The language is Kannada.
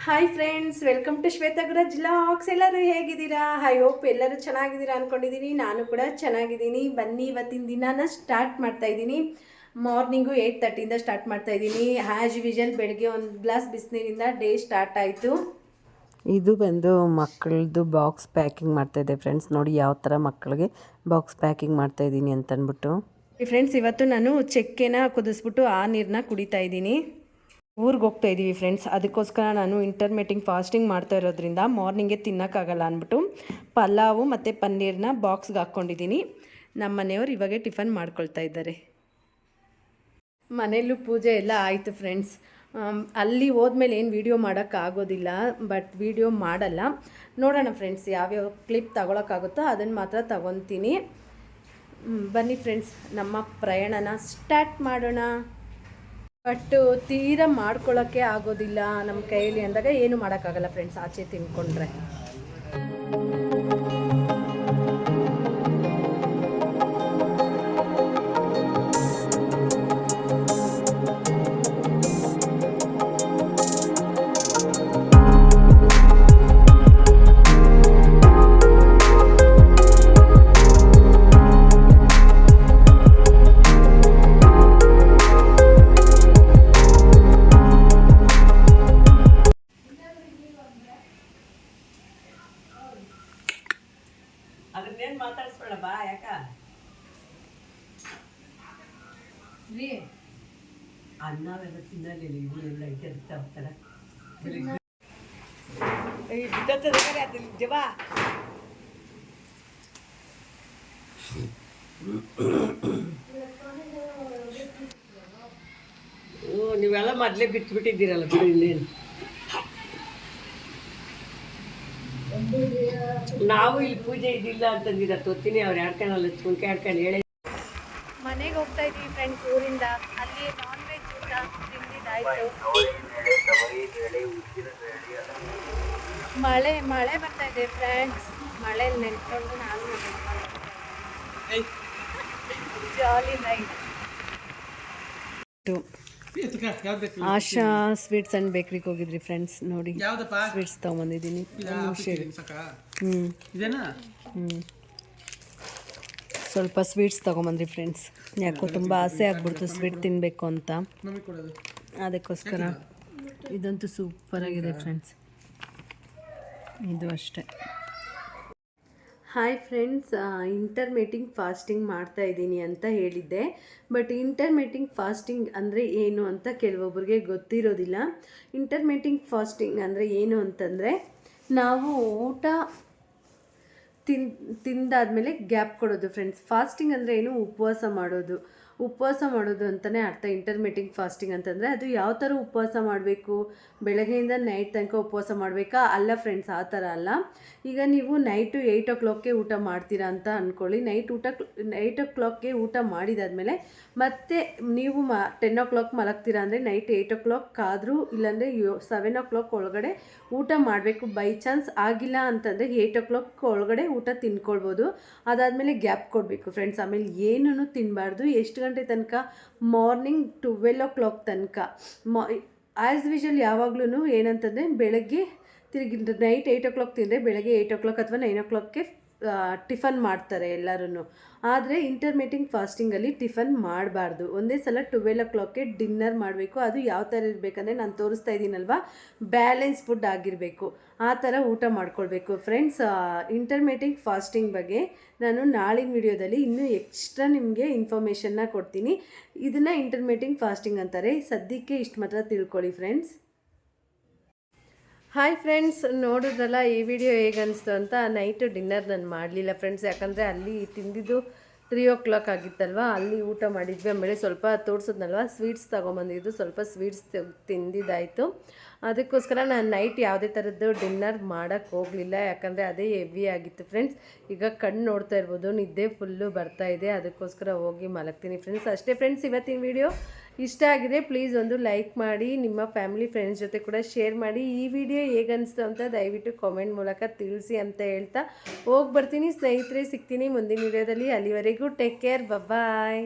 Hi friends, welcome to Shwetagraj vlogs. ಎಲ್ಲರೂ ಹೇಗಿದ್ದೀರಾ? ಐ ಹೋಪ್ ಎಲ್ಲರೂ ಚೆನ್ನಾಗಿದ್ದೀರಾ ಅಂದ್ಕೊಂಡಿದ್ದೀನಿ. ನಾನು ಕೂಡ ಚೆನ್ನಾಗಿದ್ದೀನಿ. ಬನ್ನಿ, ಇವತ್ತಿನ ದಿನಾನ ಸ್ಟಾರ್ಟ್ ಮಾಡ್ತಾಯಿದ್ದೀನಿ. ಮಾರ್ನಿಂಗು 8:30 ಸ್ಟಾರ್ಟ್ ಮಾಡ್ತಾಯಿದ್ದೀನಿ. ಆ್ಯಸ್ ಯೂಶುವಲ್ ಬೆಳಗ್ಗೆ ಒಂದು ಗ್ಲಾಸ್ ಬಿಸಿನೀರಿಂದ ಡೇ ಸ್ಟಾರ್ಟ್ ಆಯಿತು. ಇದು ಬಂದು ಮಕ್ಕಳದು ಬಾಕ್ಸ್ ಪ್ಯಾಕಿಂಗ್ ಮಾಡ್ತಾಯಿದ್ದೆ ಫ್ರೆಂಡ್ಸ್. ನೋಡಿ ಯಾವ ಥರ ಮಕ್ಕಳಿಗೆ ಬಾಕ್ಸ್ ಪ್ಯಾಕಿಂಗ್ ಮಾಡ್ತಾಯಿದ್ದೀನಿ ಅಂತಂದ್ಬಿಟ್ಟು. ಫ್ರೆಂಡ್ಸ್, ಇವತ್ತು ನಾನು ಚಕ್ಕೆನ ಕುದಿಸ್ಬಿಟ್ಟು ಆ ನೀರನ್ನ ಕುಡಿತಾ ಇದ್ದೀನಿ. ಊರಿಗೆ ಹೋಗ್ತಾ ಇದ್ದೀವಿ ಫ್ರೆಂಡ್ಸ್. ಅದಕ್ಕೋಸ್ಕರ ನಾನು ಇಂಟರ್ಮಿಟೆಂಟ್ ಫಾಸ್ಟಿಂಗ್ ಮಾಡ್ತಾ ಇರೋದ್ರಿಂದ ಮಾರ್ನಿಂಗೇ ತಿನ್ನೋಕ್ಕಾಗಲ್ಲ ಅಂದ್ಬಿಟ್ಟು ಪಲಾವು ಮತ್ತು ಪನ್ನೀರನ್ನ ಬಾಕ್ಸ್ಗೆ ಹಾಕ್ಕೊಂಡಿದ್ದೀನಿ. ನಮ್ಮ ಮನೆಯವರು ಇವಾಗೆ ಟಿಫನ್ ಮಾಡ್ಕೊಳ್ತಾ ಇದ್ದಾರೆ. ಮನೆಯಲ್ಲೂ ಪೂಜೆ ಎಲ್ಲ ಆಯಿತು ಫ್ರೆಂಡ್ಸ್. ಅಲ್ಲಿ ಹೋದ್ಮೇಲೆ ಏನು ವೀಡಿಯೋ ಮಾಡೋಕ್ಕಾಗೋದಿಲ್ಲ, ಬಟ್ ವೀಡಿಯೋ ಮಾಡಲ್ಲ. ನೋಡೋಣ ಫ್ರೆಂಡ್ಸ್, ಯಾವ್ಯಾವ ಕ್ಲಿಪ್ ತಗೊಳಕ್ಕಾಗುತ್ತೋ ಅದನ್ನು ಮಾತ್ರ ತಗೊತೀನಿ. ಬನ್ನಿ ಫ್ರೆಂಡ್ಸ್, ನಮ್ಮ ಪ್ರಯಾಣನ ಸ್ಟಾರ್ಟ್ ಮಾಡೋಣ. ಬಟ್ ತೀರಾ ಮಾಡ್ಕೊಳ್ಳೋಕ್ಕೆ ಆಗೋದಿಲ್ಲ ನಮ್ಮ ಕೈಯಲ್ಲಿ ಅಂದಾಗ ಏನು ಮಾಡೋಕ್ಕಾಗಲ್ಲ ಫ್ರೆಂಡ್ಸ್, ಆಚೆ ತಿನ್ಕೊಂಡ್ರೆ. ಅದನ್ನೇನು ಮಾತಾಡಿಸ್ಬೇಡ ಬಾ, ಯಾಕ ಅನ್ನವೆಲ್ಲ ತಿನ್ನಲಿಲ್ಲ. ಇವರೆಲ್ಲ ಇದ್ದ ಹೋಗ್ತಾರೆ ಜವಾ. ನೀವೆಲ್ಲ ಮೊದಲೇ ಬಿಟ್ಬಿಟ್ಟಿದ್ದೀರಲ್ಲ ಬಿಡು. ಇನ್ನೇನು ನಾವು ಇಲ್ಲಿ ಪೂಜೆ ಇದಿಲ್ಲ ಅಂತಂದಿದ್ದ ತೊತ್ತೀನಿ. ಅವ್ರು ಯಾಡ್ಕಣಲ್ಲ ಚುಂಕೆ ಹಾಡ್ಕೊಂಡು ಹೇಳಿ ಮನೆಗೆ ಹೋಗ್ತಾ ಇದ್ದೀವಿ ಫ್ರೆಂಡ್ಸ್ ಊರಿಂದ. ಅಲ್ಲಿ ನಾನ್ ವೆಜ್ ಊಟ ತಿಂದಿದ್ದಾಯಿತು. ಮಳೆ ಬರ್ತಾ ಇದೆ ಫ್ರೆಂಡ್ಸ್. ಮಳೆಯಲ್ಲಿ ನೆನ್ಕೊಂಡು ನಾನು jolly ride. Asha sweets and ಬೇಕ್ರಿಗೆ ಹೋಗಿದ್ರಿ ಫ್ರೆಂಡ್ಸ್. ನೋಡಿ ಸ್ವೀಟ್ಸ್ ತೊಗೊಂಬಂದಿದ್ದೀನಿ. ಸ್ವಲ್ಪ ಸ್ವೀಟ್ಸ್ ತೊಗೊಂಬಂದ್ರಿ ಫ್ರೆಂಡ್ಸ್. ಯಾಕೋ ತುಂಬ ಆಸೆ ಆಗ್ಬಿಡ್ತು ಸ್ವೀಟ್ ತಿನ್ನಬೇಕು ಅಂತ, ಅದಕ್ಕೋಸ್ಕರ. ಇದಂತೂ ಸೂಪರಾಗಿದೆ ಫ್ರೆಂಡ್ಸ್, ಇದು ಅಷ್ಟೇ. ಹಾಯ್ ಫ್ರೆಂಡ್ಸ್, ಇಂಟರ್ಮಿಟೆಂಟ್ ಫಾಸ್ಟಿಂಗ್ ಮಾಡ್ತಾ ಇದ್ದೀನಿ ಅಂತ ಹೇಳಿದ್ದೆ. ಬಟ್ ಇಂಟರ್ಮಿಟೆಂಟ್ ಫಾಸ್ಟಿಂಗ್ ಅಂದರೆ ಏನು ಅಂತ ಕೆಲವೊಬ್ಬರಿಗೆ ಗೊತ್ತಿರೋದಿಲ್ಲ. ಇಂಟರ್ಮಿಟೆಂಟ್ ಫಾಸ್ಟಿಂಗ್ ಅಂದರೆ ಏನು ಅಂತಂದರೆ, ನಾವು ಊಟ ತಿಂದಾದ್ಮೇಲೆ ಗ್ಯಾಪ್ ಕೊಡೋದು ಫ್ರೆಂಡ್ಸ್. ಫಾಸ್ಟಿಂಗ್ ಅಂದರೆ ಏನು? ಉಪವಾಸ ಮಾಡೋದು ಅಂತಲೇ ಅರ್ಥ. ಇಂಟರ್ಮಿಟೆಂಟ್ ಫಾಸ್ಟಿಂಗ್ ಅಂತಂದರೆ ಅದು ಯಾವ ಥರ ಉಪವಾಸ ಮಾಡಬೇಕು? ಬೆಳಗ್ಗೆಯಿಂದ ನೈಟ್ ತನಕ ಉಪವಾಸ ಮಾಡಬೇಕಾ? ಅಲ್ಲ ಫ್ರೆಂಡ್ಸ್, ಆ ಥರ ಅಲ್ಲ. ಈಗ ನೀವು ನೈಟು 8 o'clockಗೆ ಊಟ ಮಾಡ್ತೀರಾ ಅಂತ ಅಂದ್ಕೊಳ್ಳಿ. ನೈಟ್ 8 o'clockಗೆ ಊಟ ಮಾಡಿದಾದ್ಮೇಲೆ ಮತ್ತೆ ನೀವು 10 o'clock ಮಲಗ್ತೀರಾ ಅಂದರೆ ನೈಟ್ 8 o'clock ಆದರೂ, ಇಲ್ಲಾಂದರೆ 7 o'clock ಒಳಗಡೆ ಊಟ ಮಾಡಬೇಕು. ಬೈ ಚಾನ್ಸ್ ಆಗಿಲ್ಲ ಅಂತಂದರೆ 8 o'clock ಒಳಗಡೆ ಊಟ ತಿನ್ಕೊಳ್ಬೋದು. ಅದಾದಮೇಲೆ ಗ್ಯಾಪ್ ಕೊಡಬೇಕು ಫ್ರೆಂಡ್ಸ್. ಆಮೇಲೆ ಏನೂ ತಿನ್ನಬಾರ್ದು. ಎಷ್ಟು ಗಂಟೆ ತನಕ? ಮಾರ್ನಿಂಗ್ 12 o'clock ತನಕ. ಆ್ಯಸ್ ಯೂಶುವಲ್ ಯಾವಾಗ್ಲೂ ಏನಂತಂದರೆ, ಬೆಳಗ್ಗೆ ತಿರುಗಿ ನೈಟ್ 8 o'clock ತಿಂದರೆ ಬೆಳಗ್ಗೆ 8 o'clock ಅಥವಾ 9 o'clockಗೆ ಟಿಫನ್ ಮಾಡ್ತಾರೆ ಎಲ್ಲರೂ. ಆದರೆ ಇಂಟರ್ಮಿಟೆಂಟ್ ಫಾಸ್ಟಿಂಗಲ್ಲಿ ಟಿಫನ್ ಮಾಡಬಾರ್ದು. ಒಂದೇ ಸಲ 12 o'clockಗೆ ಡಿನ್ನರ್ ಮಾಡಬೇಕು. ಅದು ಯಾವ ಥರ ಇರಬೇಕಂದ್ರೆ, ನಾನು ತೋರಿಸ್ತಾ ಇದ್ದೀನಲ್ವ, ಬ್ಯಾಲೆನ್ಸ್ ಫುಡ್ ಆಗಿರಬೇಕು. ಆ ಥರ ಊಟ ಮಾಡ್ಕೊಳ್ಬೇಕು ಫ್ರೆಂಡ್ಸ್. ಇಂಟರ್ಮಿಟೆಂಟ್ ಫಾಸ್ಟಿಂಗ್ ಬಗ್ಗೆ ನಾನು ನಾಳಿನ ವಿಡಿಯೋದಲ್ಲಿ ಇನ್ನೂ ಎಕ್ಸ್ಟ್ರಾ ನಿಮಗೆ ಇನ್ಫಾರ್ಮೇಷನ್ನ ಕೊಡ್ತೀನಿ. ಇದನ್ನು ಇಂಟರ್ಮಿಟೆಂಟ್ ಫಾಸ್ಟಿಂಗ್ ಅಂತಾರೆ. ಸದ್ಯಕ್ಕೆ ಇಷ್ಟು ಮಾತ್ರ ತಿಳ್ಕೊಳ್ಳಿ ಫ್ರೆಂಡ್ಸ್. ಹಾಯ್ ಫ್ರೆಂಡ್ಸ್, ನೋಡಿದ್ರಲ್ಲ ಈ ವಿಡಿಯೋ ಹೇಗೆ ಅನಿಸ್ತು ಅಂತ. ನೈಟು ಡಿನ್ನರ್ ನಾನು ಮಾಡಲಿಲ್ಲ ಫ್ರೆಂಡ್ಸ್, ಯಾಕಂದರೆ ಅಲ್ಲಿ ತಿಂದಿದ್ದು 3 o'clock ಆಗಿತ್ತಲ್ವ, ಅಲ್ಲಿ ಊಟ ಮಾಡಿದ್ವಿ. ಆಮೇಲೆ ಸ್ವಲ್ಪ ತೋರಿಸಿದ್ನಲ್ವ, ಸ್ವೀಟ್ಸ್ ತೊಗೊಂಬಂದಿದ್ದು, ಸ್ವಲ್ಪ ಸ್ವೀಟ್ಸ್ ತಿಂದಿದ್ದಾಯಿತು. ಅದಕ್ಕೋಸ್ಕರ ನಾನು ನೈಟ್ ಯಾವುದೇ ಥರದ್ದು ಡಿನ್ನರ್ ಮಾಡೋಕ್ಕೆ ಹೋಗಲಿಲ್ಲ, ಯಾಕಂದರೆ ಅದೇ ಹೆವಿ ಆಗಿತ್ತು ಫ್ರೆಂಡ್ಸ್. ಈಗ ಕಣ್ಣು ನೋಡ್ತಾ ಇರ್ಬೋದು, ನಿದ್ದೆ ಫುಲ್ಲು ಬರ್ತಾಯಿದೆ. ಅದಕ್ಕೋಸ್ಕರ ಹೋಗಿ ಮಲಗ್ತೀನಿ ಫ್ರೆಂಡ್ಸ್. ಅಷ್ಟೇ ಫ್ರೆಂಡ್ಸ್, ಇವತ್ತಿನ ವಿಡಿಯೋ ಇಷ್ಟ ಆಗಿದೆ ಪ್ಲೀಸ್ ಒಂದು ಲೈಕ್ ಮಾಡಿ, ನಿಮ್ಮ ಫ್ಯಾಮಿಲಿ ಫ್ರೆಂಡ್ಸ್ ಜೊತೆ ಕೂಡ ಶೇರ್ ಮಾಡಿ. ಈ ವಿಡಿಯೋ ಹೇಗೆ ಅನಿಸ್ತು ಅಂತ ದಯವಿಟ್ಟು ಕಾಮೆಂಟ್ ಮೂಲಕ ತಿಳಿಸಿ ಅಂತ ಹೇಳ್ತಾ ಹೋಗಿ ಬರ್ತೀನಿ ಸ್ನೇಹಿತರೆ. ಸಿಗ್ತೀನಿ ಮುಂದಿನ ವಿಡಿಯೋದಲ್ಲಿ. ಅಲ್ಲಿವರೆಗೂ ಟೇಕ್ ಕೇರ್, ಬಾಯ್.